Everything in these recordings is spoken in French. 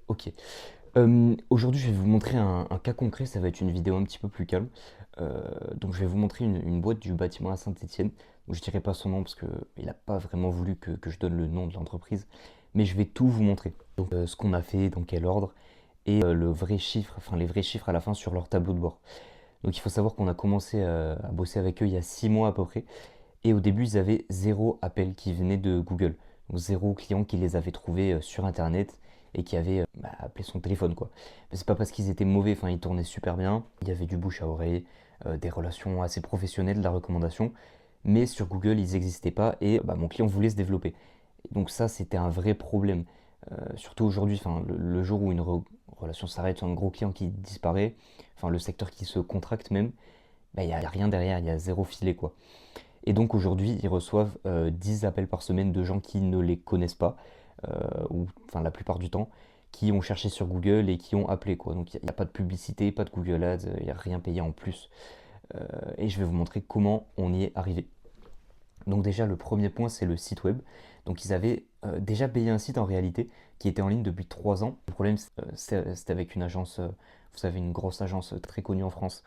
Ok. Aujourd'hui, je vais vous montrer un cas concret, ça va être une vidéo un petit peu plus calme. Donc je vais vous montrer une boîte du bâtiment à Saint-Étienne. Je dirai pas son nom parce qu'il n'a pas vraiment voulu que je donne le nom de l'entreprise, mais je vais tout vous montrer. Donc ce qu'on a fait, dans quel ordre, et le vrai chiffre, enfin les vrais chiffres à la fin sur leur tableau de bord. Donc il faut savoir qu'on a commencé à bosser avec eux il y a 6 mois à peu près, et au début ils avaient zéro appel qui venait de Google. Donc zéro client qui les avait trouvés sur internet et qui avait appelé son téléphone quoi. Mais c'est pas parce qu'ils étaient mauvais, enfin ils tournaient super bien, il y avait du bouche à oreille, des relations assez professionnelles, de la recommandation, mais sur Google ils n'existaient pas et mon client voulait se développer. Donc ça c'était un vrai problème. Surtout aujourd'hui, enfin le jour où une relation s'arrête, un gros client qui disparaît, enfin le secteur qui se contracte même, il n'y a rien derrière, il y a zéro filet quoi. Et donc aujourd'hui, ils reçoivent 10 appels par semaine de gens qui ne les connaissent pas, ou enfin la plupart du temps, qui ont cherché sur Google et qui ont appelé quoi. Donc il n'y a pas de publicité, pas de Google Ads, il n'y a rien payé en plus. Et je vais vous montrer comment on y est arrivé. Donc déjà le premier point c'est le site web. Donc ils avaient déjà payé un site en réalité qui était en ligne depuis 3 ans. Le problème c'était avec une agence, vous savez une grosse agence très connue en France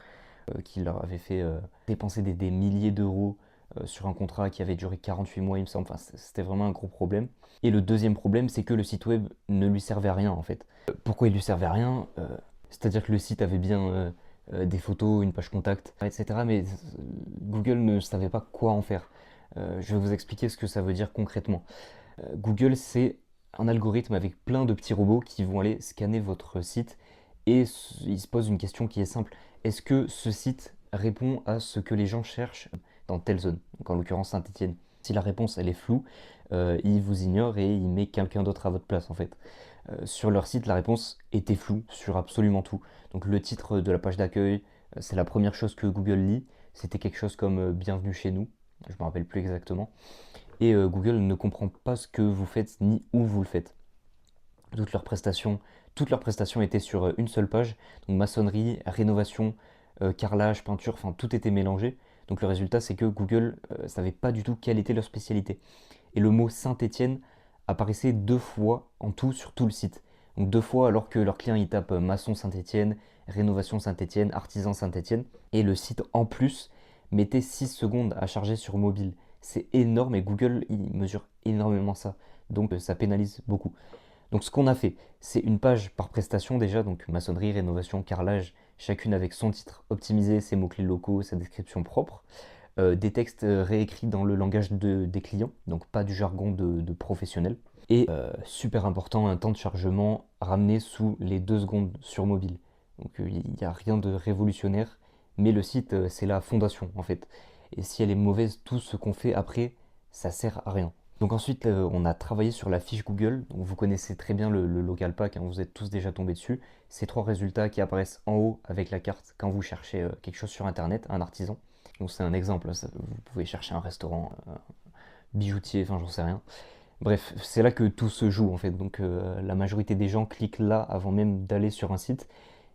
qui leur avait fait dépenser des milliers d'euros sur un contrat qui avait duré 48 mois, il me semble. Enfin, c'était vraiment un gros problème. Et le deuxième problème, c'est que le site web ne lui servait à rien en fait. Pourquoi il lui servait à rien C'est-à-dire que le site avait bien des photos, une page contact, etc. Mais Google ne savait pas quoi en faire. Je vais vous expliquer ce que ça veut dire concrètement. Google, c'est un algorithme avec plein de petits robots qui vont aller scanner votre site et il se pose une question qui est simple. Est-ce que ce site répond à ce que les gens cherchent dans telle zone? Donc en l'occurrence Saint-Étienne. Si la réponse elle est floue, il vous ignore et il met quelqu'un d'autre à votre place en fait. Sur leur site, la réponse était floue sur absolument tout. Donc le titre de la page d'accueil, c'est la première chose que Google lit. C'était quelque chose comme Bienvenue chez nous. Je ne me rappelle plus exactement et Google ne comprend pas ce que vous faites ni où vous le faites. Toutes leurs prestations, toutes leurs prestations étaient sur une seule page, donc maçonnerie, rénovation, carrelage, peinture, enfin tout était mélangé. Donc le résultat c'est que Google savait pas du tout quelle était leur spécialité. Et le mot Saint-Étienne apparaissait 2 fois en tout sur tout le site. Donc 2 fois alors que leurs clients ils tapent maçon Saint-Étienne, rénovation Saint-Étienne, artisan Saint-Étienne. Et le site en plus mettait 6 secondes à charger sur mobile. C'est énorme et Google il mesure énormément ça. Donc ça pénalise beaucoup. Donc ce qu'on a fait, c'est une page par prestation déjà, donc maçonnerie, rénovation, carrelage, chacune avec son titre optimisé, ses mots-clés locaux, sa description propre. Des textes réécrits dans le langage des clients, donc pas du jargon de professionnels. Et super important, un temps de chargement ramené sous les 2 secondes sur mobile. Donc il n'y a rien de révolutionnaire, mais le site c'est la fondation en fait. Et si elle est mauvaise, tout ce qu'on fait après, ça sert à rien. Donc ensuite, on a travaillé sur la fiche Google. Donc vous connaissez très bien le local pack, hein, vous êtes tous déjà tombés dessus. Ces 3 résultats qui apparaissent en haut avec la carte quand vous cherchez quelque chose sur Internet, un artisan. Donc c'est un exemple, vous pouvez chercher un restaurant, bijoutier, enfin j'en sais rien. Bref, c'est là que tout se joue en fait. Donc la majorité des gens cliquent là avant même d'aller sur un site.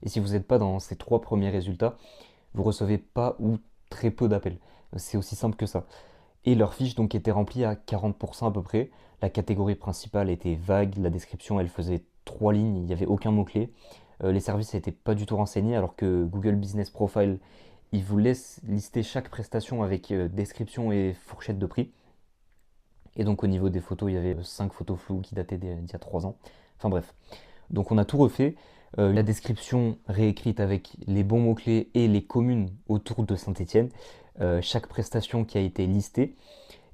Et si vous n'êtes pas dans ces 3 premiers résultats, vous recevez pas ou très peu d'appels. C'est aussi simple que ça. Et leur fiche donc était remplie à 40% à peu près. La catégorie principale était vague, la description elle faisait 3 lignes, il n'y avait aucun mot-clé. Les services n'étaient pas du tout renseignés alors que Google Business Profile il vous laisse lister chaque prestation avec description et fourchette de prix. Et donc au niveau des photos, il y avait 5 photos floues qui dataient d'il y a 3 ans. Enfin bref. Donc on a tout refait. La description réécrite avec les bons mots-clés et les communes autour de Saint-Étienne. Chaque prestation qui a été listée.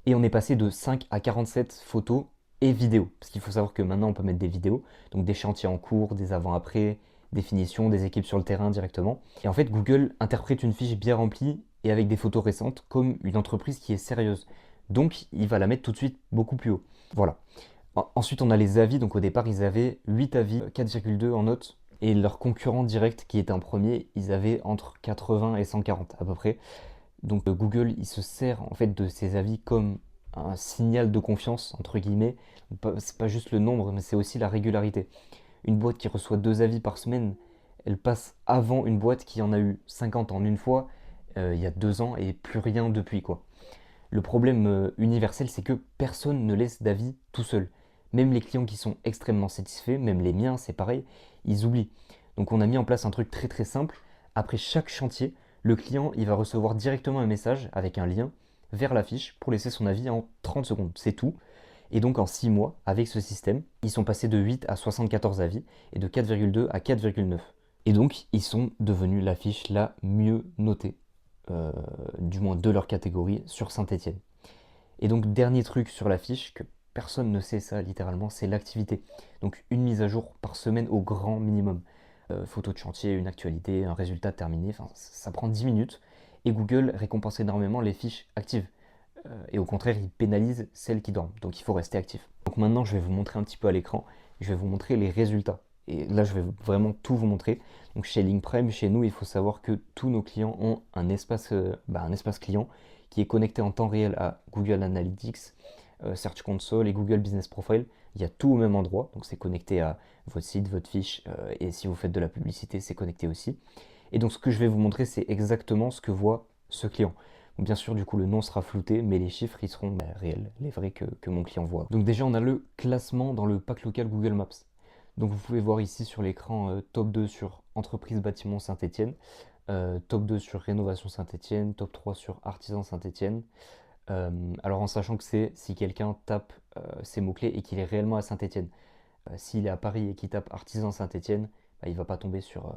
Et on est passé de 5 à 47 photos et vidéos. Parce qu'il faut savoir que maintenant on peut mettre des vidéos. Donc des chantiers en cours, des avant-après, des finitions, des équipes sur le terrain directement. Et en fait Google interprète une fiche bien remplie et avec des photos récentes comme une entreprise qui est sérieuse. Donc il va la mettre tout de suite beaucoup plus haut. Voilà. Ensuite, on a les avis. Donc, au départ, ils avaient 8 avis, 4,2 en notes. Et leurs concurrents directs, qui étaient en premier, ils avaient entre 80 et 140 à peu près. Donc, Google, il se sert en fait de ces avis comme un signal de confiance, entre guillemets. C'est pas juste le nombre, mais c'est aussi la régularité. Une boîte qui reçoit 2 avis par semaine, elle passe avant une boîte qui en a eu 50 en une fois, il y a 2 ans, et plus rien depuis, quoi. Le problème universel, c'est que personne ne laisse d'avis tout seul. Même les clients qui sont extrêmement satisfaits, même les miens, c'est pareil, ils oublient. Donc on a mis en place un truc très très simple. Après chaque chantier, le client il va recevoir directement un message avec un lien vers la fiche pour laisser son avis en 30 secondes. C'est tout. Et donc en 6 mois, avec ce système, ils sont passés de 8 à 74 avis et de 4,2 à 4,9. Et donc ils sont devenus la fiche la mieux notée, du moins de leur catégorie, sur Saint-Étienne. Et donc dernier truc sur la fiche, que personne ne sait ça littéralement, c'est l'activité. Donc une mise à jour par semaine au grand minimum. Photo de chantier, une actualité, un résultat terminé, enfin ça prend 10 minutes. Et Google récompense énormément les fiches actives. Et au contraire, il pénalise celles qui dorment. Donc il faut rester actif. Donc maintenant, je vais vous montrer un petit peu à l'écran. Je vais vous montrer les résultats. Et là, je vais vraiment tout vous montrer. Donc chez Linkprime, chez nous, il faut savoir que tous nos clients ont un espace client qui est connecté en temps réel à Google Analytics, Search Console et Google Business Profile. Il y a tout au même endroit. Donc c'est connecté à votre site, votre fiche. Et si vous faites de la publicité, c'est connecté aussi. Et donc ce que je vais vous montrer, c'est exactement ce que voit ce client. Bien sûr, du coup, le nom sera flouté, mais les chiffres, ils seront réels, les vrais que mon client voit. Donc déjà, on a le classement dans le pack local Google Maps. Donc vous pouvez voir ici sur l'écran top 2 sur entreprise bâtiment Saint-Étienne, top 2 sur rénovation Saint-Étienne, top 3 sur artisan Saint-Étienne. Alors en sachant que c'est si quelqu'un tape ces mots-clés et qu'il est réellement à Saint-Étienne. S'il est à Paris et qu'il tape artisan Saint-Étienne, il ne va pas tomber sur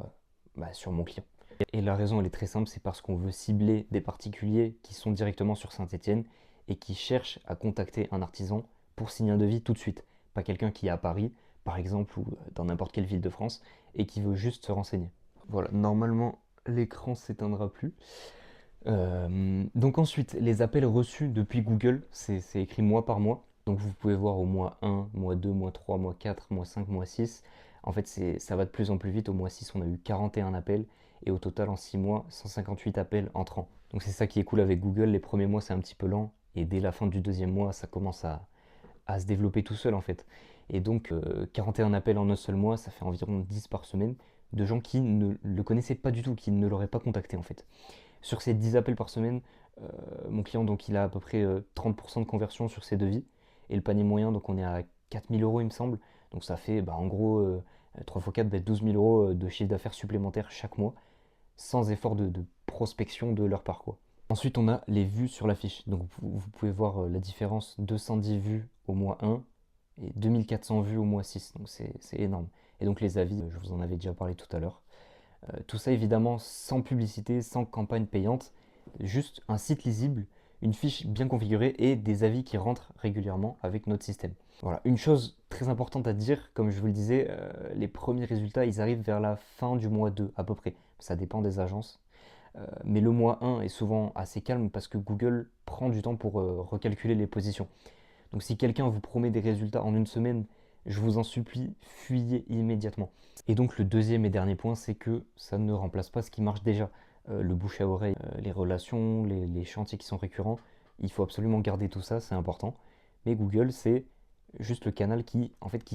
mon client. Et la raison, elle est très simple, c'est parce qu'on veut cibler des particuliers qui sont directement sur Saint-Étienne et qui cherchent à contacter un artisan pour signer un devis tout de suite. Pas quelqu'un qui est à Paris, par exemple, ou dans n'importe quelle ville de France, et qui veut juste se renseigner. Voilà, normalement, l'écran s'éteindra plus. Donc ensuite, les appels reçus depuis Google, c'est écrit mois par mois. Donc vous pouvez voir au mois 1, mois 2, mois 3, mois 4, mois 5, mois 6. En fait, ça va de plus en plus vite. Au mois 6, on a eu 41 appels. Et au total, en 6 mois, 158 appels entrants. Donc c'est ça qui est cool avec Google. Les premiers mois, c'est un petit peu lent. Et dès la fin du deuxième mois, ça commence à se développer tout seul en fait. Et donc 41 appels en un seul mois, ça fait environ 10 par semaine de gens qui ne le connaissaient pas du tout, qui ne l'auraient pas contacté en fait. Sur ces 10 appels par semaine, mon client, donc, il a à peu près 30% de conversion sur ses devis. Et le panier moyen, donc on est à 4000 euros, il me semble. Donc ça fait en gros 3 x 4, 12 000 euros de chiffre d'affaires supplémentaire chaque mois, sans effort de prospection de leur part, quoi. Ensuite, on a les vues sur la fiche. Donc vous pouvez voir la différence, 210 vues au mois 1 et 2400 vues au mois 6. Donc c'est énorme. Et donc les avis, je vous en avais déjà parlé tout à l'heure. Tout ça évidemment sans publicité, sans campagne payante, juste un site lisible, une fiche bien configurée et des avis qui rentrent régulièrement avec notre système. Voilà, une chose très importante à dire, comme je vous le disais, les premiers résultats, ils arrivent vers la fin du mois 2 à peu près. Ça dépend des agences. Mais le mois 1 est souvent assez calme parce que Google prend du temps pour recalculer les positions. Donc si quelqu'un vous promet des résultats en une semaine, je vous en supplie, fuyez immédiatement. Et donc le deuxième et dernier point, c'est que ça ne remplace pas ce qui marche déjà. Le bouche à oreille, les relations, les chantiers qui sont récurrents, il faut absolument garder tout ça, c'est important. Mais Google, c'est juste le canal qui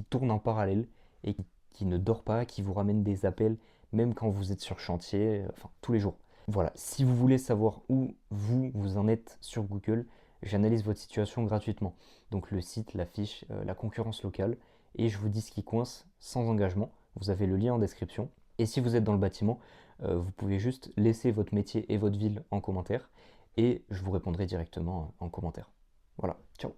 tourne en parallèle et qui ne dort pas, qui vous ramène des appels, même quand vous êtes sur chantier, enfin tous les jours. Voilà, si vous voulez savoir où vous en êtes sur Google, j'analyse votre situation gratuitement. Donc le site, la fiche, la concurrence locale, et je vous dis ce qui coince sans engagement. Vous avez le lien en description. Et si vous êtes dans le bâtiment, vous pouvez juste laisser votre métier et votre ville en commentaire, et je vous répondrai directement en commentaire. Voilà, ciao.